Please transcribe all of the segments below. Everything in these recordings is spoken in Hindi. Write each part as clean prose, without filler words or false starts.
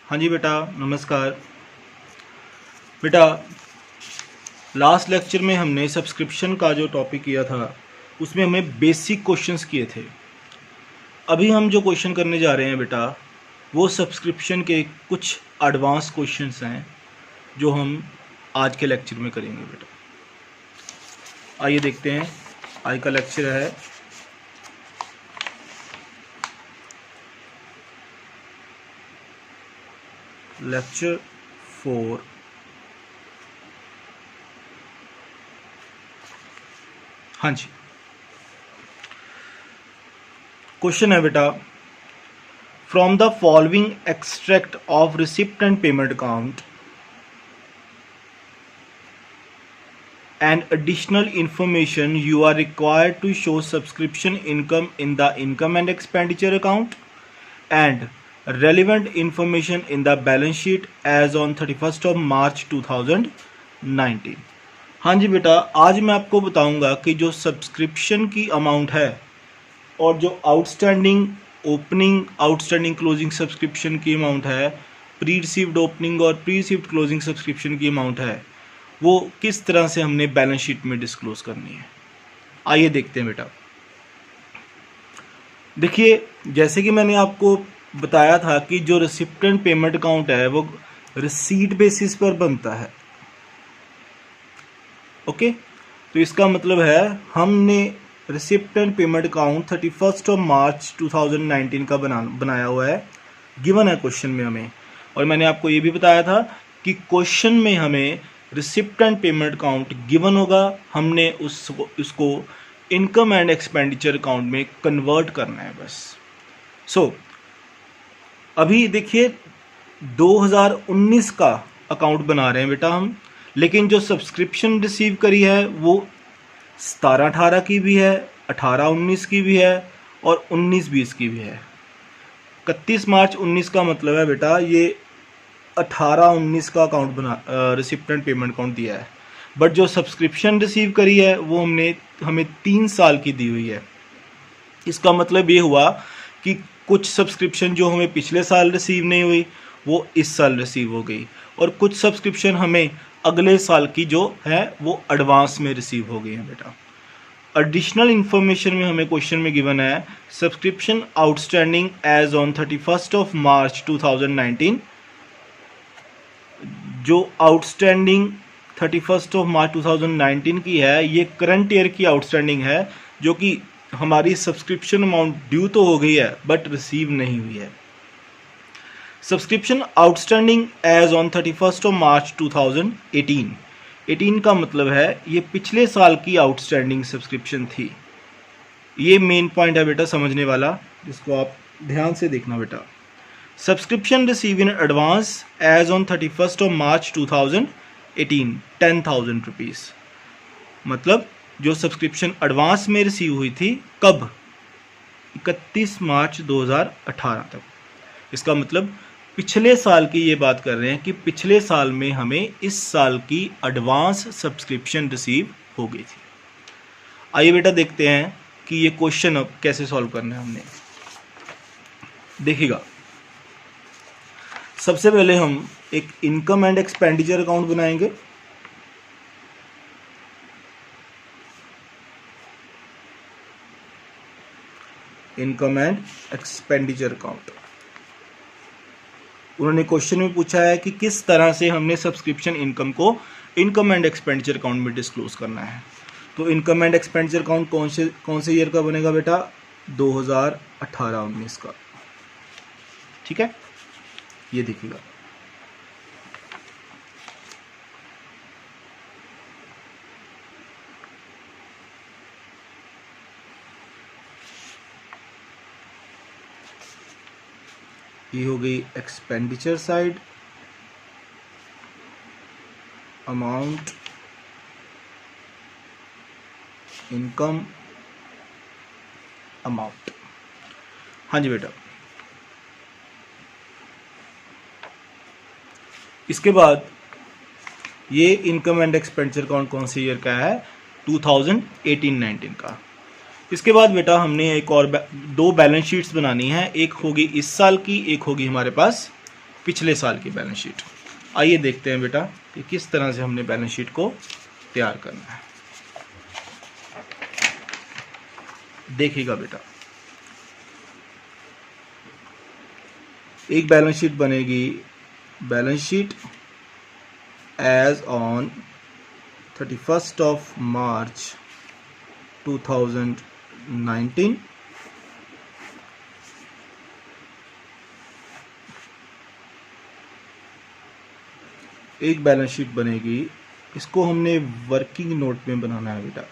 हाँ जी बेटा, नमस्कार। बेटा, लास्ट लेक्चर में हमने सब्सक्रिप्शन का जो टॉपिक किया था उसमें हमें बेसिक क्वेश्चंस किए थे। अभी हम जो क्वेश्चन करने जा रहे हैं बेटा, वो सब्सक्रिप्शन के कुछ एडवांस क्वेश्चंस हैं जो हम आज के लेक्चर में करेंगे बेटा। आइए देखते हैं, आज का लेक्चर है लेक्चर 4। हाँ जी, क्वेश्चन है बेटा, from the following extract of receipt and payment account and additional information you are required to show subscription income in the income and expenditure account and relevant information in the balance sheet as on 31st of March 2019। हाँ जी बेटा, आज मैं आपको बताऊंगा कि जो सब्सक्रिप्शन की अमाउंट है और जो outstanding opening outstanding closing subscription की अमाउंट है, प्री रिसीव्ड ओपनिंग और प्री रिसीव्ड क्लोजिंग सब्सक्रिप्शन की अमाउंट है, वो किस तरह से हमने बैलेंस शीट में डिस्क्लोज करनी है। आइए देखते हैं बेटा। देखिए, जैसे कि मैंने आपको बताया था कि जो रिसिप्ट एंड पेमेंट अकाउंट है वो रिसीट बेसिस पर बनता है। ओके, तो इसका मतलब है हमने receipt and payment account 31st of March 2019 का बनाया हुआ है, गिवन है क्वेश्चन में हमें। और मैंने आपको ये भी बताया था कि क्वेश्चन में हमें receipt and payment account given होगा, हमने उसको इनकम एंड एक्सपेंडिचर अकाउंट में कन्वर्ट करना है बस। सो अभी देखिए 2019 का अकाउंट बना रहे हैं बेटा हम, लेकिन जो सब्सक्रिप्शन रिसीव करी है वो 17-18 की भी है, 18-19 की भी है और 19-20 की भी है। 31 मार्च 19 का मतलब है बेटा ये 18-19 का अकाउंट बना रिसिप्ट एंड पेमेंट अकाउंट दिया है। बट जो सब्सक्रिप्शन रिसीव करी है वो हमें 3 साल की दी हुई है। इसका मतलब ये हुआ कि कुछ सब्सक्रिप्शन जो हमें पिछले साल रिसीव नहीं हुई वो इस साल रिसीव हो गई, और कुछ सब्सक्रिप्शन हमें अगले साल की जो है वो एडवांस में रिसीव हो गई है बेटा। एडिशनल इन्फॉर्मेशन में हमें क्वेश्चन में गिवन है subscription outstanding as on 31st of March 2019। जो आउटस्टैंडिंग 31st ऑफ मार्च 2019 की है, ये करंट ईयर की आउटस्टैंडिंग है, जो कि हमारी सब्सक्रिप्शन अमाउंट ड्यू तो हो गई है बट रिसीव नहीं हुई है। Subscription outstanding as on 31st of March 2018। 18 का मतलब है ये पिछले साल की आउटस्टैंडिंग सब्सक्रिप्शन थी। ये मेन पॉइंट है बेटा समझने वाला, जिसको आप ध्यान से देखना बेटा। Subscription receive in advance as on 31st of March 2018 10,000 rupees. मतलब जो सब्सक्रिप्शन एडवांस में रिसीव हुई थी कब? 31 मार्च 2018 तक। इसका मतलब पिछले साल की ये बात कर रहे हैं कि पिछले साल में हमें इस साल की एडवांस सब्सक्रिप्शन रिसीव हो गई थी। आइए बेटा देखते हैं कि ये क्वेश्चन अब कैसे सॉल्व करना है हमने। देखिएगा, सबसे पहले हम एक इनकम एंड एक्सपेंडिचर अकाउंट बनाएंगे। Income and expenditure account. उन्होंने क्वेश्चन में पूछा है कि किस तरह से हमने सब्सक्रिप्शन इनकम को इनकम एंड एक्सपेंडिचर अकाउंट में डिस्क्लोज करना है। तो इनकम एंड एक्सपेंडिचर अकाउंट कौन से ईयर का बनेगा बेटा? 2018-19 का। ठीक है, ये देखिएगा। ये हो गई expenditure side, amount, income, amount. हाँ जी बेटा, इसके बाद ये इनकम एंड एक्सपेंडिचर अकाउंट कौन से ईयर का है? 2018-19 का। इसके बाद बेटा हमने एक और दो बैलेंस शीट्स बनानी है, एक होगी इस साल की, एक होगी हमारे पास पिछले साल की बैलेंस शीट। आइए देखते हैं बेटा कि किस तरह से हमने बैलेंस शीट को तैयार करना है। देखिएगा बेटा, एक बैलेंस शीट बनेगी, balance sheet as on 31st of March 2019। एक बैलेंस शीट बनेगी, इसको हमने वर्किंग नोट में बनाना है बेटा।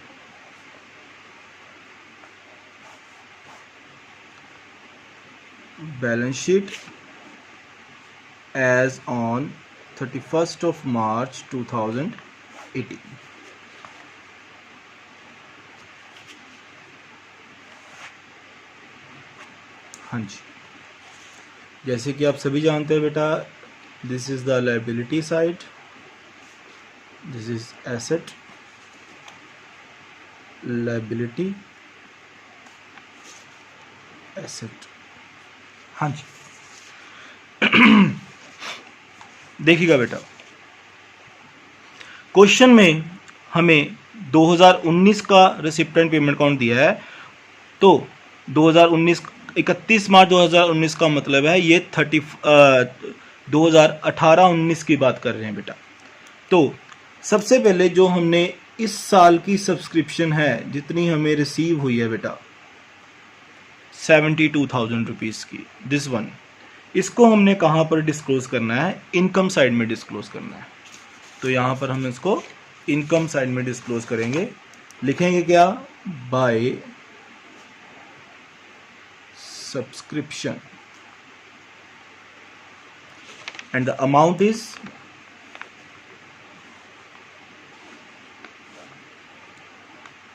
Balance sheet as on 31st of March 2018। हाँ जी, जैसे कि आप सभी जानते हैं बेटा, this is the liability side, this is asset, liability, asset. हाँ जी देखिएगा बेटा, क्वेश्चन में हमें 2019 का रिसिप्ट एंड पेमेंट अकाउंट दिया है। तो 2019 31 मार्च 2019 का मतलब है ये 2018-19 की बात कर रहे हैं बेटा। तो सबसे पहले जो हमने इस साल की सब्सक्रिप्शन है जितनी हमें रिसीव हुई है बेटा 72,000 रुपीज़ की, दिस वन, इसको हमने कहाँ पर डिस्क्लोज करना है? इनकम साइड में डिस्क्लोज करना है। तो यहाँ पर हम इसको इनकम साइड में डिस्क्लोज करेंगे। लिखेंगे क्या? By subscription and the amount is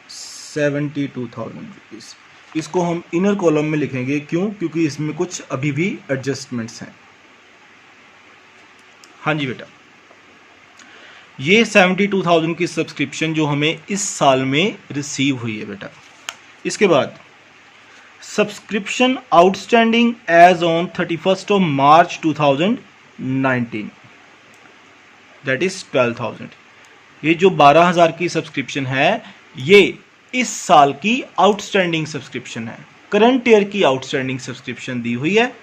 72,000 rupees. इसको हम इनर कॉलम में लिखेंगे, क्यों? क्योंकि इसमें कुछ अभी भी एडजस्टमेंट्स हैं। हाँ जी बेटा, ये 72,000 की सब्सक्रिप्शन जो हमें इस साल में रिसीव हुई है बेटा। इसके बाद subscription outstanding as on 31st of March 2019, that is 12,000। ये जो 12,000 की सब्सक्रिप्शन है ये इस साल की आउटस्टैंडिंग सब्सक्रिप्शन है, करंट ईयर की आउटस्टैंडिंग सब्सक्रिप्शन दी हुई है।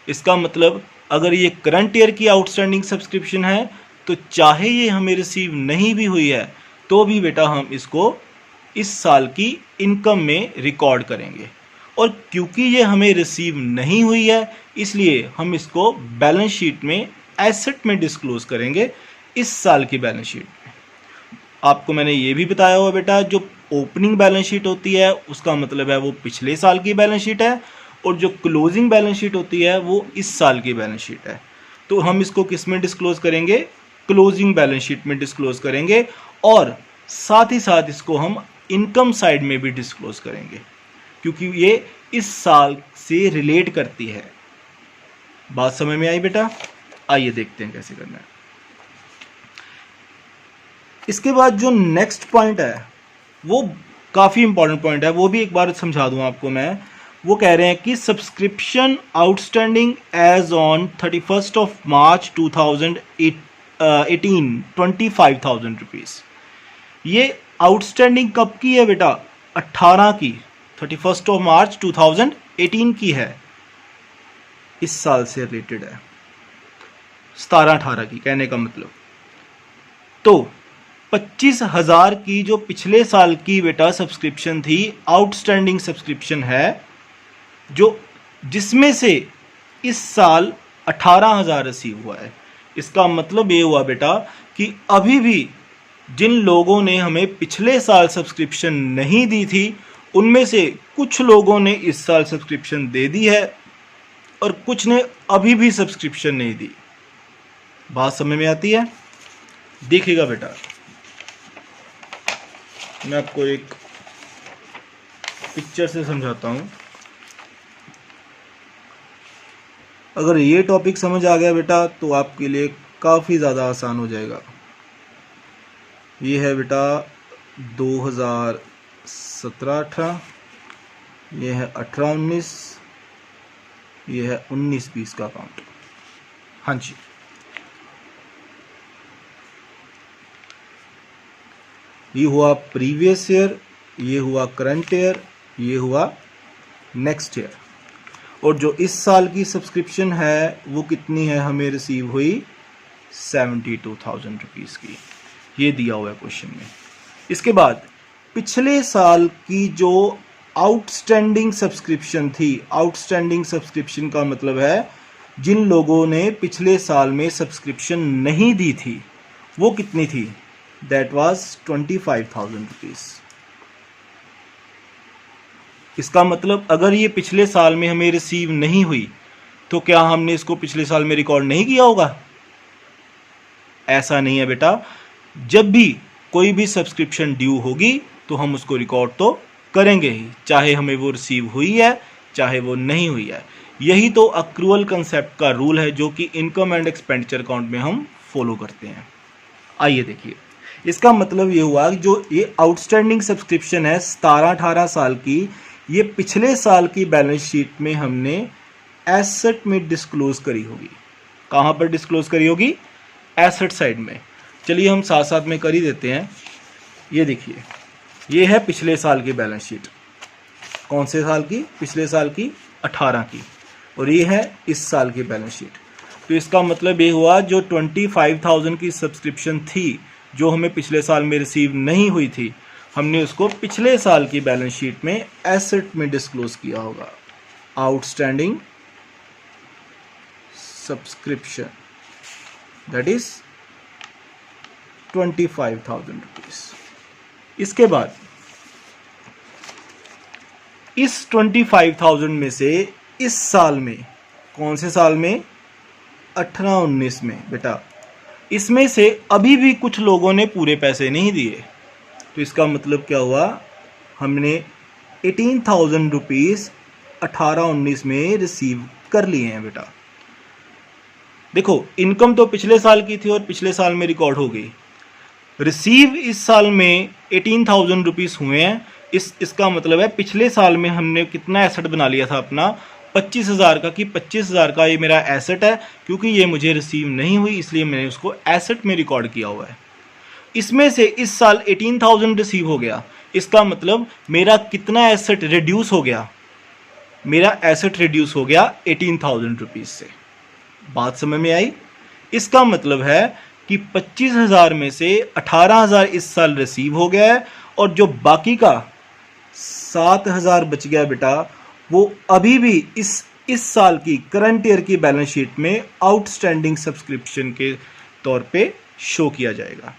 इसका मतलब अगर ये करंट ईयर की आउटस्टैंडिंग सब्सक्रिप्शन है तो चाहे ये हमें रिसीव नहीं भी हुई है तो भी बेटा हम इसको इस साल की इनकम में रिकॉर्ड करेंगे। और क्योंकि ये हमें रिसीव नहीं हुई है इसलिए हम इसको बैलेंस शीट में एसेट में डिस्क्लोज करेंगे, इस साल की बैलेंस शीट में। आपको मैंने ये भी बताया हुआ बेटा, जो ओपनिंग बैलेंस शीट होती है उसका मतलब है वो पिछले साल की बैलेंस शीट है, और जो क्लोजिंग बैलेंस शीट होती है वो इस साल की बैलेंस शीट है। तो हम इसको किस में डिस्क्लोज करेंगे? क्लोजिंग बैलेंस शीट में डिस्क्लोज करेंगे, और साथ ही साथ इसको हम इनकम साइड में भी डिस्क्लोज करेंगे, क्योंकि ये इस साल से रिलेट करती है। बात समझ में आई बेटा? आइए देखते हैं कैसे करना है। इसके बाद जो नेक्स्ट पॉइंट है वो काफ़ी इंपॉर्टेंट पॉइंट है, वो भी एक बार समझा दूं आपको मैं। वो कह रहे हैं कि subscription outstanding as on 31st of March 2018 25,000 rupees. ये आउटस्टैंडिंग कब की है बेटा? 18 की, 31st of March 2018 की है, इस साल से रिलेटेड है, 17-18 की कहने का मतलब। तो 25,000 की जो पिछले साल की बेटा सब्सक्रिप्शन थी, आउटस्टैंडिंग सब्सक्रिप्शन है, जो जिसमें से इस साल 18,000 रिसीव हुआ है। इसका मतलब ये हुआ बेटा कि अभी भी जिन लोगों ने हमें पिछले साल सब्सक्रिप्शन नहीं दी थी उनमें से कुछ लोगों ने इस साल सब्सक्रिप्शन दे दी है और कुछ ने अभी भी सब्सक्रिप्शन नहीं दी। बात समझ में आती है? देखिएगा बेटा, मैं आपको एक पिक्चर से समझाता हूँ। अगर ये टॉपिक समझ आ गया बेटा तो आपके लिए काफ़ी ज़्यादा आसान हो जाएगा। ये है बेटा 2017-18, ये है 18-19, ये है 19-20 का अकाउंट। हाँ जी, ये हुआ प्रीवियस ईयर, ये हुआ करंट ईयर, ये हुआ नेक्स्ट ईयर। और जो इस साल की सब्सक्रिप्शन है वो कितनी है, हमें रिसीव हुई 72,000 रुपीज़ की। ये दिया हुआ है क्वेश्चन में। इसके बाद पिछले साल की जो आउटस्टैंडिंग सब्सक्रिप्शन थी, आउटस्टैंडिंग सब्सक्रिप्शन का मतलब है जिन लोगों ने पिछले साल में सब्सक्रिप्शन नहीं दी थी, वो कितनी थी, दैट वाज 25,000 रुपीज़। इसका मतलब अगर ये पिछले साल में हमें रिसीव नहीं हुई तो क्या हमने इसको पिछले साल में रिकॉर्ड नहीं किया होगा? ऐसा नहीं है बेटा, जब भी कोई भी सब्सक्रिप्शन ड्यू होगी तो हम उसको रिकॉर्ड तो करेंगे ही, चाहे हमें वो रिसीव हुई है चाहे वो नहीं हुई है। यही तो अक्रूअल कंसेप्ट का रूल है जो कि इनकम एंड एक्सपेंडिचर अकाउंट में हम फॉलो करते हैं। आइए देखिए, इसका मतलब ये हुआ कि जो ये आउटस्टैंडिंग सब्सक्रिप्शन है 17-18 साल की, ये पिछले साल की बैलेंस शीट में हमने एसेट में डिस्क्लोज करी होगी। कहाँ पर डिस्क्लोज करी होगी? एसेट साइड में। चलिए हम साथ साथ में कर ही देते हैं। ये देखिए, ये है पिछले साल की बैलेंस शीट। कौन से साल की? पिछले साल की 18 की। और ये है इस साल की बैलेंस शीट। तो इसका मतलब ये हुआ जो 25,000 की सब्सक्रिप्शन थी जो हमें पिछले साल में रिसीव नहीं हुई थी, हमने उसको पिछले साल की बैलेंस शीट में एसेट में डिस्क्लोज किया होगा। Outstanding subscription that is 25,000 rupees. इसके बाद इस 25,000 में से इस साल में, कौन से साल में? 18-19 में बेटा, इसमें से अभी भी कुछ लोगों ने पूरे पैसे नहीं दिए। तो इसका मतलब क्या हुआ, हमने 18,000 रुपीज़ 18-19 में रिसीव कर लिए हैं बेटा। देखो, इनकम तो पिछले साल की थी और पिछले साल में रिकॉर्ड हो गई। रिसीव इस साल में 18,000 रुपीज़ हुए हैं। इसका मतलब है पिछले साल में हमने कितना एसेट बना लिया था अपना, 25,000 का, कि 25,000 का ये मेरा एसेट है, क्योंकि ये मुझे रिसीव नहीं हुई इसलिए मैंने उसको एसेट में रिकॉर्ड किया हुआ है। इसमें से इस साल 18,000 रिसीव हो गया, इसका मतलब मेरा कितना एसेट रिड्यूस हो गया? मेरा एसेट रिड्यूस हो गया 18,000 रुपीज़ से। बात समझ में आई? इसका मतलब है कि 25,000 में से 18,000 इस साल रिसीव हो गया है और जो बाकी का 7,000 बच गया बेटा, वो अभी भी इस साल की करंट ईयर की बैलेंस शीट में आउटस्टैंडिंग सब्सक्रिप्शन के तौर पे शो किया जाएगा।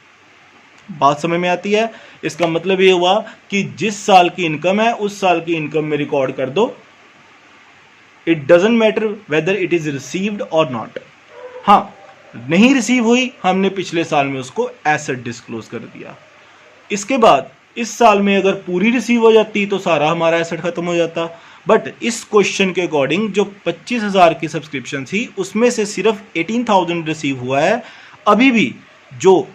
बात समझ में आती है? इसका मतलब ये हुआ कि जिस साल की इनकम है उस साल की इनकम में रिकॉर्ड कर दो। It doesn't matter whether it is received और नॉट। हाँ, नहीं रिसीव हुई, हमने पिछले साल में उसको एसेट डिस्क्लोज कर दिया। इसके बाद इस साल में अगर पूरी रिसीव हो जाती तो सारा हमारा एसेट खत्म हो जाता। बट इस क्वेश्चन के अकॉर्डिंग जो 25,000 की सब्सक्रिप्शन थी उसमें से सिर्फ 18,000 रिसीव हुआ है। अभी भी जो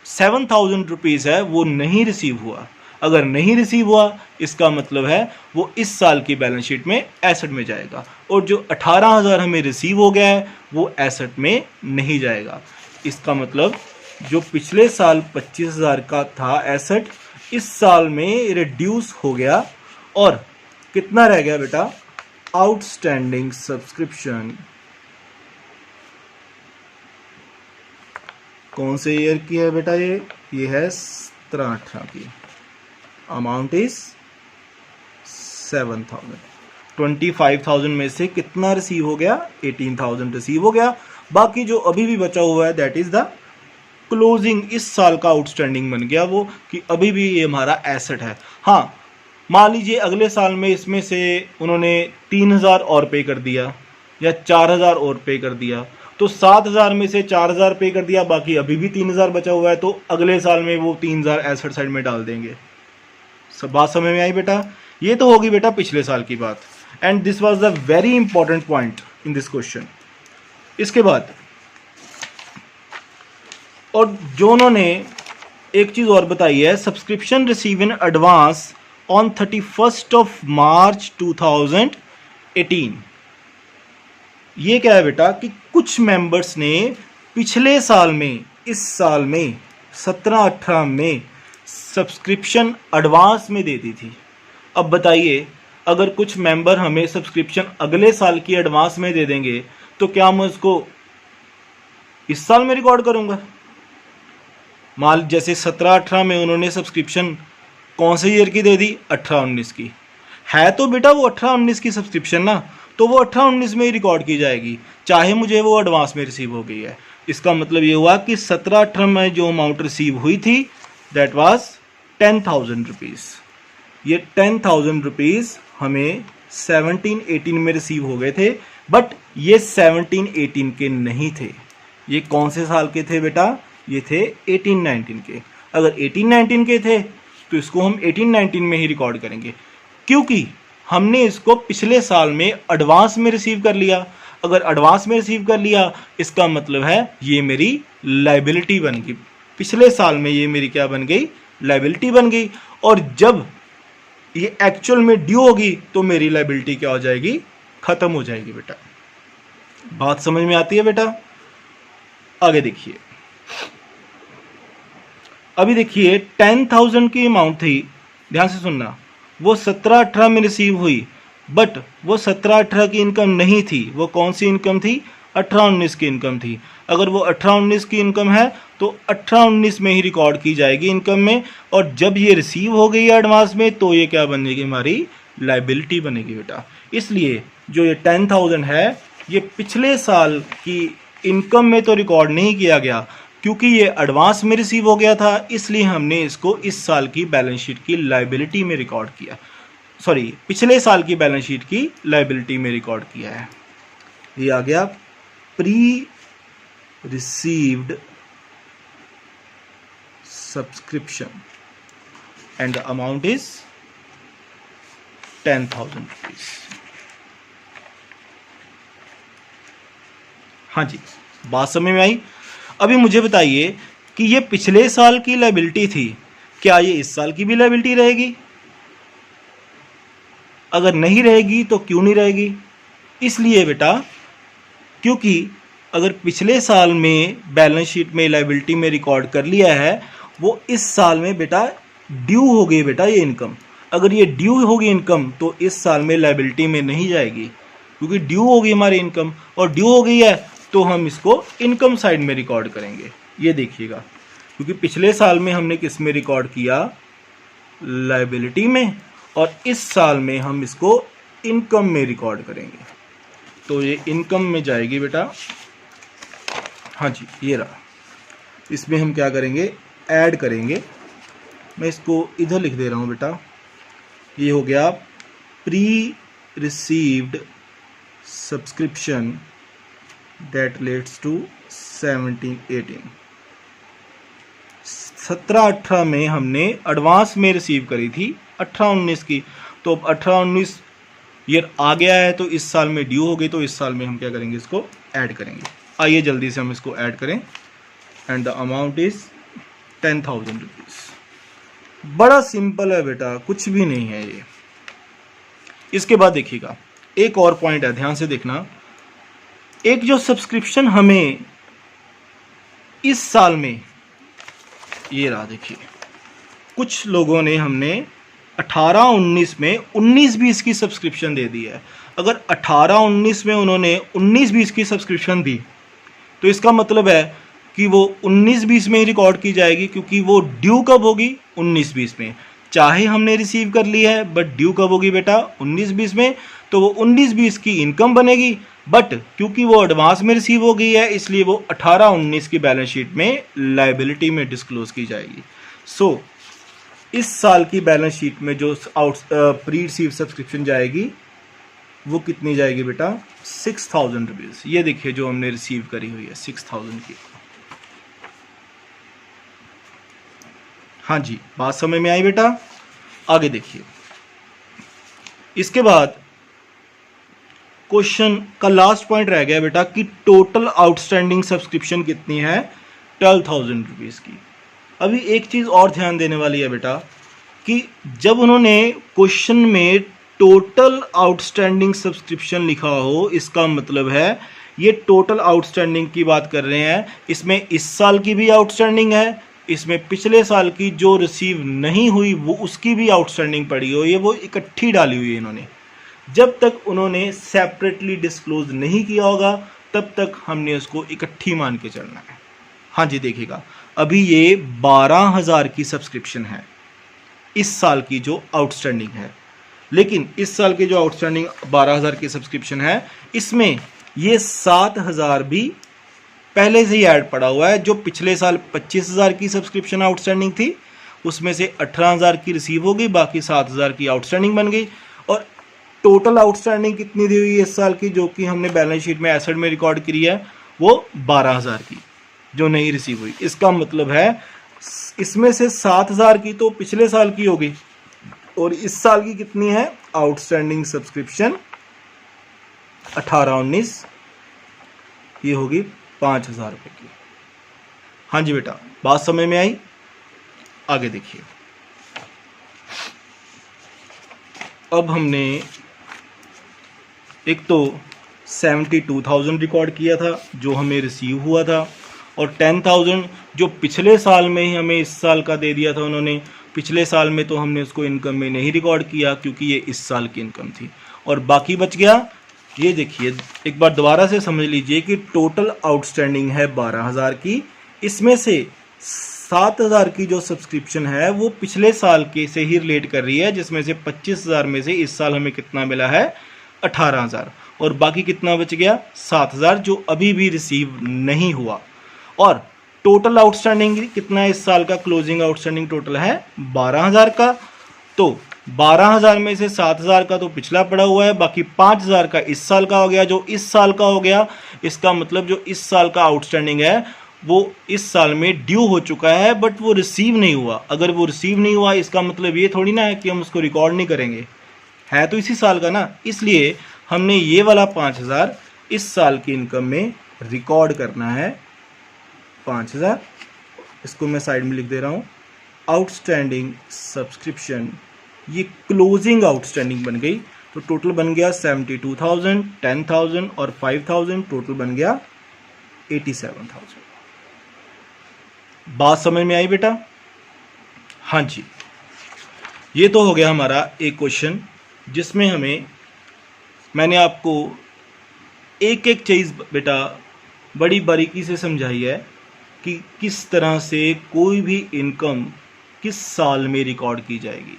7,000 रुपीज़ है वो नहीं रिसीव हुआ। अगर नहीं रिसीव हुआ इसका मतलब है वो इस साल की बैलेंस शीट में एसेट में जाएगा, और जो 18,000 हमें रिसीव हो गया है वो एसेट में नहीं जाएगा। इसका मतलब जो पिछले साल 25,000 का था एसेट, इस साल में रिड्यूस हो गया और कितना रह गया बेटा? Outstanding subscription. कौन से ईयर की है बेटा? ये है 17-18 की। Amount is 7,000। 25,000 में से कितना रिसीव हो गया? 18,000 रिसीव हो गया। बाकी जो अभी भी बचा हुआ है दैट इज द क्लोजिंग, इस साल का आउटस्टैंडिंग बन गया वो, कि अभी भी ये हमारा एसेट है। हाँ, मान लीजिए अगले साल में इसमें से उन्होंने 3,000 और पे कर दिया या 4,000 और पे कर दिया, तो 7,000 में से 4,000 पे कर दिया, बाकी अभी भी 3,000 बचा हुआ है, तो अगले साल में वो 3,000 एसेट साइड में डाल देंगे। सब बात समझ में आई बेटा? ये तो होगी बेटा पिछले साल की बात। And this was the very important point in this question. इसके बाद और जो उन्होंने एक चीज़ और बताई है, subscription receive in advance on 31 of March 2018। ये क्या है बेटा कि कुछ मेंबर्स ने पिछले साल में, इस साल में 17-18 में सब्सक्रिप्शन एडवांस में दे दी थी। अब बताइए, अगर कुछ मेंबर हमें सब्सक्रिप्शन अगले साल की एडवांस में दे देंगे तो क्या मैं उसको इस साल में रिकॉर्ड करूंगा? मान जैसे 17-18 में उन्होंने सब्सक्रिप्शन कौन से ईयर की दे दी? 18-19 की है, तो बेटा वो 18-19 की सब्सक्रिप्शन ना, तो वो 18-19 में ही रिकॉर्ड की जाएगी, चाहे मुझे वो एडवांस में रिसीव हो गई है। इसका मतलब ये हुआ कि 17-18 में जो अमाउंट रिसीव हुई थी दैट वाज 10,000 रुपीज़। ये 10,000 रुपीज़ हमें 17-18 में रिसीव हो गए थे, बट ये 17-18 के नहीं थे। ये कौन से साल के थे बेटा? ये थे 18-19 के। अगर 18-19 के थे तो इसको हम 18-19 में ही रिकॉर्ड करेंगे, क्योंकि हमने इसको पिछले साल में एडवांस में रिसीव कर लिया। अगर एडवांस में रिसीव कर लिया इसका मतलब है ये मेरी लायबिलिटी बन गई। पिछले साल में ये मेरी क्या बन गई? लायबिलिटी बन गई। और जब ये एक्चुअल में ड्यू होगी तो मेरी लायबिलिटी क्या हो जाएगी? खत्म हो जाएगी बेटा। बात समझ में आती है बेटा? आगे देखिए, अभी देखिए 10,000 की अमाउंट थी, ध्यान से सुनना, वो 17-18 में रिसीव हुई, बट वो 17-18 की इनकम नहीं थी। वो कौन सी इनकम थी? 18-19 की इनकम थी। अगर वो 18-19 की इनकम है तो 18-19 में ही रिकॉर्ड की जाएगी इनकम में, और जब ये रिसीव हो गई है एडवांस में तो ये क्या बनेगी? हमारी लायबिलिटी बनेगी बेटा। इसलिए जो ये 10,000 है ये पिछले साल की इनकम में तो रिकॉर्ड नहीं किया गया, क्योंकि ये एडवांस में रिसीव हो गया था, इसलिए हमने इसको इस साल की बैलेंस शीट की लायबिलिटी में रिकॉर्ड किया। सॉरी, पिछले साल की बैलेंस शीट की लायबिलिटी में रिकॉर्ड किया है। ये आ गया pre received subscription and the amount is 10,000 rupees. हाँ जी, बात समझ में आई? अभी मुझे बताइए कि ये पिछले साल की लायबिलिटी थी, क्या ये इस साल की भी लायबिलिटी रहेगी? अगर नहीं रहेगी तो क्यों नहीं रहेगी? इसलिए बेटा, क्योंकि अगर पिछले साल में बैलेंस शीट में लायबिलिटी में रिकॉर्ड कर लिया है, वो इस साल में बेटा ड्यू हो गई बेटा ये इनकम। अगर ये ड्यू होगी इनकम तो इस साल में लायबिलिटी में नहीं जाएगी, क्योंकि ड्यू होगी हमारी इनकम, और ड्यू हो गई है तो हम इसको इनकम साइड में रिकॉर्ड करेंगे। ये देखिएगा, क्योंकि पिछले साल में हमने किस में रिकॉर्ड किया? लायबिलिटी में, और इस साल में हम इसको इनकम में रिकॉर्ड करेंगे, तो ये इनकम में जाएगी बेटा। हाँ जी, ये रहा। इसमें हम क्या करेंगे? ऐड करेंगे। मैं इसको इधर लिख दे रहा हूँ बेटा। ये हो गया pre received subscription that leads to 17-18। 17-18 में हमने एडवांस में रिसीव करी थी 18-19 की, तो अब 18-19 ईयर आ गया है तो इस साल में ड्यू हो गई, तो इस साल में हम क्या करेंगे? इसको ऐड करेंगे। आइए जल्दी से हम इसको ऐड करें। And the amount is 10,000 rupees. बड़ा सिंपल है बेटा, कुछ भी नहीं है ये। इसके बाद देखिएगा, एक और पॉइंट है, ध्यान से देखना। एक जो सब्सक्रिप्शन हमें इस साल में, ये रहा देखिए, कुछ लोगों ने हमने 18-19 में 19-20 की सब्सक्रिप्शन दे दी है। अगर 18-19 में उन्होंने 19-20 की सब्सक्रिप्शन दी तो इसका मतलब है कि वो 19-20 में ही रिकॉर्ड की जाएगी, क्योंकि वो ड्यू कब होगी? 19-20 में। चाहे हमने रिसीव कर ली है, बट ड्यू कब होगी बेटा? 19-20 में। तो वो 19-20 की इनकम बनेगी, बट क्योंकि वो एडवांस में रिसीव हो गई है इसलिए वो 18-19 की बैलेंस शीट में लायबिलिटी में डिस्क्लोज की जाएगी। सो इस साल की बैलेंस शीट में जो प्री रिसीव सब्सक्रिप्शन जाएगी वो कितनी जाएगी बेटा? 6,000 रुपीज़। ये देखिए जो हमने रिसीव करी हुई है 6,000 की। हाँ जी, बात समझ में आई बेटा? आगे देखिए, इसके बाद क्वेश्चन का लास्ट पॉइंट रह गया बेटा कि टोटल आउटस्टैंडिंग सब्सक्रिप्शन कितनी है? 12,000 रुपीज़ की। अभी एक चीज़ और ध्यान देने वाली है बेटा कि जब उन्होंने क्वेश्चन में टोटल आउटस्टैंडिंग सब्सक्रिप्शन लिखा हो, इसका मतलब है ये टोटल आउटस्टैंडिंग की बात कर रहे हैं। इसमें इस साल की भी आउटस्टैंडिंग है, इसमें पिछले साल की जो रिसीव नहीं हुई वो उसकी भी आउटस्टैंडिंग पड़ी हुई है, वो इकट्ठी डाली हुई है इन्होंने। जब तक उन्होंने सेपरेटली डिस्क्लोज नहीं किया होगा तब तक हमने उसको इकट्ठी मान के चलना है। हाँ जी, देखिएगा अभी ये 12,000 की सब्सक्रिप्शन है इस साल की जो आउटस्टैंडिंग है, लेकिन इस साल की जो आउटस्टैंडिंग 12,000 की सब्सक्रिप्शन है इसमें ये 7,000 भी पहले से ही ऐड पड़ा हुआ है। जो पिछले साल 25,000 की सब्सक्रिप्शन आउटस्टैंडिंग थी उसमें से 18,000 की रिसीव हो गई, बाकी 7,000 की आउटस्टैंडिंग बन गई। और टोटल आउटस्टैंडिंग कितनी दी हुई है इस साल की, जो कि हमने बैलेंस शीट में एसेट में रिकॉर्ड करी है, वो 12,000 की जो नहीं रिसीव हुई। इसका मतलब है इसमें से 7,000 की तो पिछले साल की होगी और इस साल की कितनी है आउटस्टैंडिंग सब्सक्रिप्शन 18-19, ये होगी 5,000 रुपये की। हाँ जी बेटा, बात समझ में आई? आगे देखिए, अब हमने एक तो 72,000 रिकॉर्ड किया था जो हमें रिसीव हुआ था, और 10,000 जो पिछले साल में ही हमें इस साल का दे दिया था उन्होंने। पिछले साल में तो हमने उसको इनकम में नहीं रिकॉर्ड किया क्योंकि ये इस साल की इनकम थी, और बाकी बच गया। ये देखिए एक बार दोबारा से समझ लीजिए कि टोटल आउटस्टैंडिंग है 12,000 की, इसमें से 7,000 की जो सब्सक्रिप्शन है वो पिछले साल के से ही रिलेट कर रही है, जिसमें से 25,000 में से इस साल हमें कितना मिला है 18,000, और बाकी कितना बच गया 7,000 जो अभी भी रिसीव नहीं हुआ। और टोटल आउटस्टैंडिंग कितना है इस साल का, क्लोजिंग आउटस्टैंडिंग टोटल है 12,000 का। तो 12,000 में से 7,000 का तो पिछला पड़ा हुआ है, बाकी 5,000 का इस साल का हो गया। जो इस साल का हो गया इसका मतलब जो इस साल का आउटस्टैंडिंग है वो इस साल में ड्यू हो चुका है, बट वो रिसीव नहीं हुआ। अगर वो रिसीव नहीं हुआ इसका मतलब ये थोड़ी ना है कि हम उसको रिकॉर्ड नहीं करेंगे, है तो इसी साल का ना। इसलिए हमने ये वाला 5,000 इस साल की इनकम में रिकॉर्ड करना है। 5,000 इसको मैं साइड में लिख दे रहा हूँ। आउटस्टैंडिंग सब्सक्रिप्शन ये क्लोजिंग आउटस्टैंडिंग बन गई, तो टोटल बन गया 72,000, 10,000 और 5,000, टोटल बन गया 87,000। बात समझ में आई बेटा? हाँ जी, ये तो हो गया हमारा एक क्वेश्चन जिसमें मैंने आपको एक एक चीज़ बेटा बड़ी बारीकी से समझाई है कि किस तरह से कोई भी इनकम किस साल में रिकॉर्ड की जाएगी।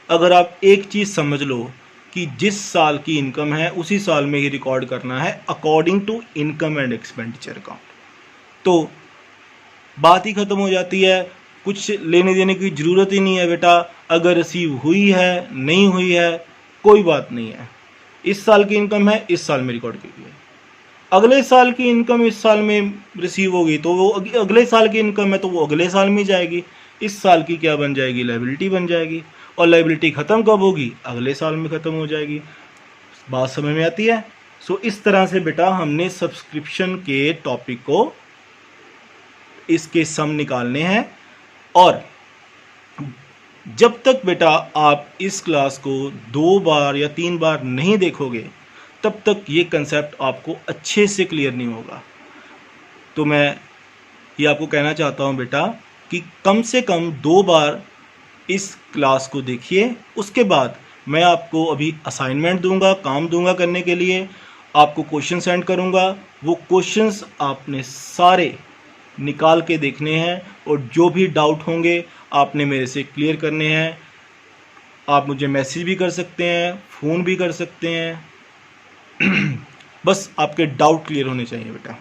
अगर आप एक चीज़ समझ लो कि जिस साल की इनकम है उसी साल में ही रिकॉर्ड करना है according to income and expenditure account, तो बात ही ख़त्म हो जाती है। कुछ लेने देने की ज़रूरत ही नहीं है बेटा। अगर रिसीव हुई है नहीं हुई है कोई बात नहीं है, इस साल की इनकम है इस साल में रिकॉर्ड की है, अगले साल की इनकम इस साल में रिसीव होगी तो वो अगले साल की इनकम है तो वो अगले साल में जाएगी। इस साल की क्या बन जाएगी, लायबिलिटी बन जाएगी, और लायबिलिटी ख़त्म कब होगी, अगले साल में ख़त्म हो जाएगी। बात समझ में आती है? सो इस तरह से बेटा हमने सब्सक्रिप्शन के टॉपिक को इसके सम निकालने हैं, और जब तक बेटा आप इस क्लास को 2 बार या 3 बार नहीं देखोगे तब तक ये कंसेप्ट आपको अच्छे से क्लियर नहीं होगा। तो मैं ये आपको कहना चाहता हूँ बेटा कि कम से कम 2 बार इस क्लास को देखिए। उसके बाद मैं आपको अभी असाइनमेंट दूंगा, काम दूंगा करने के लिए, आपको क्वेश्चन सेंड करूंगा। वो क्वेश्चंस आपने सारे निकाल के देखने हैं, और जो भी डाउट होंगे आपने मेरे से क्लियर करने हैं। आप मुझे मैसेज भी कर सकते हैं, फ़ोन भी कर सकते हैं, बस आपके डाउट क्लियर होने चाहिए बेटा।